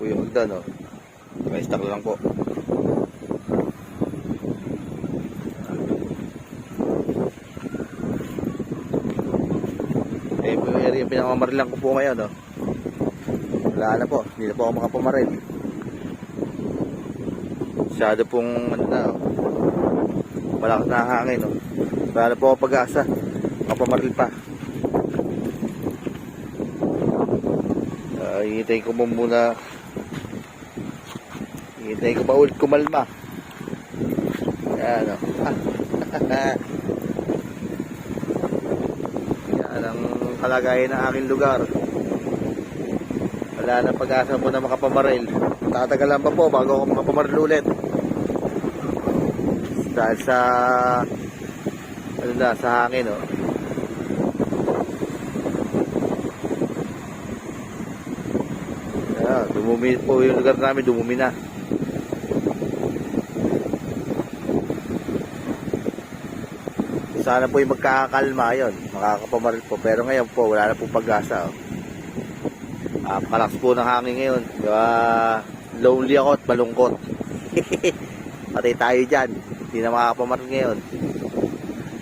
po yung hagdan, oh. Naka-stack lang po. Eh, po yung area pinakamaril ko po ngayon, oh. Wala na po, hindi na po ako makapamaril. Masyado pong ano na, oh. Malakas na hangin, oh. Wala na po ako pag-asa makapamaril pa. Hihintayin ko muna. Hihintayin ko pa ulit kumalma. Yan, oh. Yan ang kalagayan ng aking lugar. Wala na pag-asa mo na makapamaril. Tatagalan pa po bago ako makapamaril ulit. Dahil sa ano na, sa hangin, oh. Yan, dumumi po yung lugar namin, dumumi na. Sana po yung magkakakalma yun, makakapamaril po. Pero ngayon po, wala na po pag-asa, oh. Kalakas po ng hangin ngayon. Lonely ako at malungkot. Patay tayo dyan. Hindi na makakapamaril ngayon.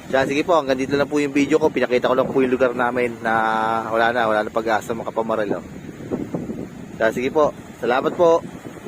Kaya sige po, hanggang dito lang po yung video ko. Pinakita ko lang po yung lugar namin na wala na pag-asa makapamaril, oh. Kaya sige po, salamat po.